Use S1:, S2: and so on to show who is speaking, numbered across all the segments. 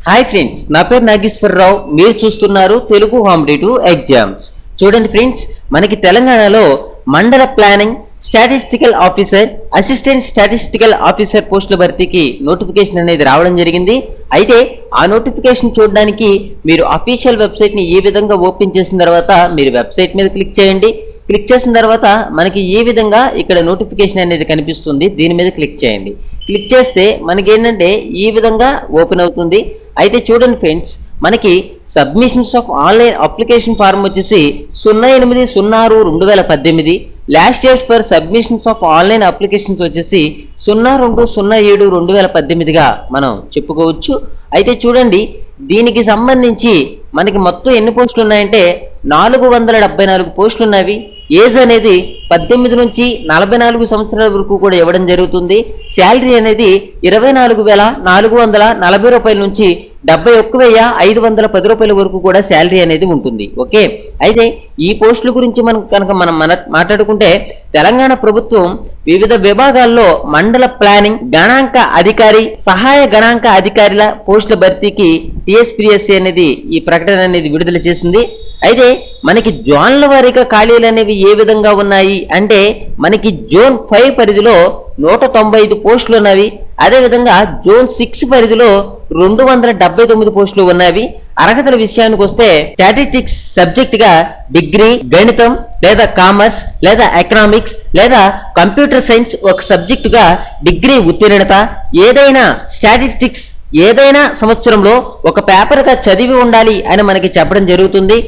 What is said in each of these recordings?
S1: Hi friends, నా పేరు నాగేశ్వరరావు. మీరు చూస్తున్నారు తెలుగు కాంపిటేటివ్ ఎగ్జామ్స్. చూడండి ఫ్రెండ్స్, మనకి తెలంగాణలో మండల planning statistical officer, assistant statistical officer పోస్టుల భర్తీకి నోటిఫికేషన్ అనేది రావడం జరిగింది. అయితే ఆ నోటిఫికేషన్ చూడడానికి మీరు అఫీషియల్ వెబ్సైట్ని ఈ విధంగా ఓపెన్ చేసిన తర్వాత మీరు వెబ్సైట్ మీద క్లిక్ చేయండి. క్లిక్ చేసిన తర్వాత మనకి ఈ విధంగా ఇక్కడ నోటిఫికేషన్ అనేది కనిపిస్తుంది. దీని మీద క్లిక్ చేయండి. క్లిక్ చేస్తే మనకి ఏంటంటే ఈ విధంగా ఓపెన్ అవుతుంది. అయితే చూడండి ఫ్రెండ్స్, మనకి submissions of online application form వచ్చేసి 08/06/2018. Last date for submissions of online applications వచ్చేసి 02/07/2018గా మనం చెప్పుకోవచ్చు. అయితే చూడండి, దీనికి సంబంధించి మనకి మొత్తం ఎన్ని పోస్టులు ఉన్నాయంటే 474 పోస్టులు ఉన్నవి. ఏజ్ అనేది 18 నుంచి 44 సంవత్సరాల వరకు కూడా ఇవ్వడం జరుగుతుంది. శాలరీ అనేది 24,440 రూపాయల నుంచి 71,510 రూపాయల వరకు కూడా శాలరీ అనేది ఉంటుంది. ఓకే, అయితే ఈ పోస్టుల గురించి మనం మాట్లాడుకుంటే తెలంగాణ ప్రభుత్వం వివిధ విభాగాల్లో మండల ప్లానింగ్ గణాంక అధికారి, సహాయ గణాంక అధికారుల పోస్టుల భర్తీకి టీఎస్పీఎస్సీ అనేది ఈ ప్రకటన అనేది విడుదల చేసింది. అయితే మనకి జోన్ల వారీగా ఖాళీలు అనేవి ఏ విధంగా ఉన్నాయి అంటే మనకి జోన్ 5 పరిధిలో 195 పోస్టులు ఉన్నవి. అదేవిధంగా జోన్ 6 పరిధిలో 279 పోస్టులు ఉన్నవి. అర్హతల విషయానికి వస్తే స్టాటిస్టిక్స్ సబ్జెక్ట్ గా డిగ్రీ, గణితం లేదా కామర్స్ లేదా ఎకనామిక్స్ లేదా కంప్యూటర్ సైన్స్ ఒక సబ్జెక్టుగా డిగ్రీ ఉత్తీర్ణత, ఏదైనా స్టాటిస్టిక్స్ ఏదైనా సంవత్సరంలో ఒక పేపర్గా చదివి ఉండాలి అని మనకి చెప్పడం జరుగుతుంది.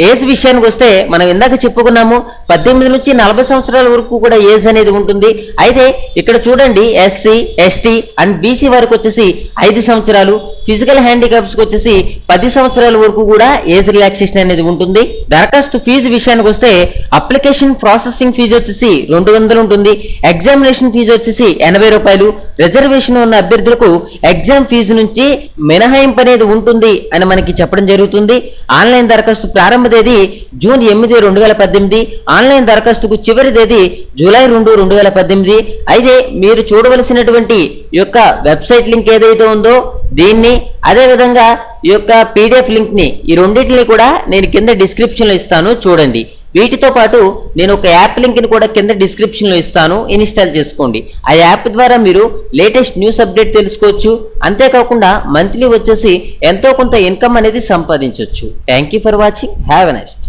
S1: ఏజ్ విషయానికి వస్తే మనం ఇందాక చెప్పుకున్నాము 18 నుంచి 40 సంవత్సరాల వరకు కూడా ఏజ్ అనేది ఉంటుంది. అయితే ఇక్కడ చూడండి, ఎస్సీ, ఎస్టీ అండ్ బీసీ వారికి వచ్చేసి 5 సంవత్సరాలు, ఫిజికల్ హ్యాండిక్యాప్స్కి వచ్చేసి 10 సంవత్సరాల వరకు కూడా ఏజ్ రిలాక్సేషన్ అనేది ఉంటుంది. దరఖాస్తు ఫీజు విషయానికి వస్తే అప్లికేషన్ ప్రాసెసింగ్ ఫీజు వచ్చేసి 200 ఉంటుంది. ఎగ్జామినేషన్ ఫీజు వచ్చేసి 80 రూపాయలు. రిజర్వేషన్ ఉన్న అభ్యర్థులకు ఎగ్జామ్ ఫీజు నుంచి మినహాయింపు అనేది ఉంటుంది అని మనకి చెప్పడం జరుగుతుంది. ఆన్లైన్ దరఖాస్తు ప్రారంభ తేదీ జూన్ 8, 2018. ఆన్లైన్ దరఖాస్తుకు చివరి తేదీ జూలై 2, 2018. అయితే మీరు చూడవలసినటువంటి ఈ యొక్క వెబ్సైట్ లింక్ ఏదైతే ఉందో దీన్ని, అదేవిధంగా ఈ యొక్క పీడిఎఫ్ లింక్ ని, ఈ రెండింటిని కూడా నేను కింద డిస్క్రిప్షన్ లో ఇస్తాను, చూడండి. వీటితో పాటు నేను ఒక యాప్ లింక్ ని కూడా కింద డిస్క్రిప్షన్ లో ఇస్తాను, ఇన్స్టాల్ చేసుకోండి. ఆ యాప్ ద్వారా మీరు లేటెస్ట్ న్యూస్ అప్డేట్ తెలుసుకోవచ్చు. అంతేకాకుండా మంత్లీ వచ్చేసి ఎంతో కొంత ఇన్కమ్ అనేది సంపాదించవచ్చు. Thank you for watching. Have a nice day.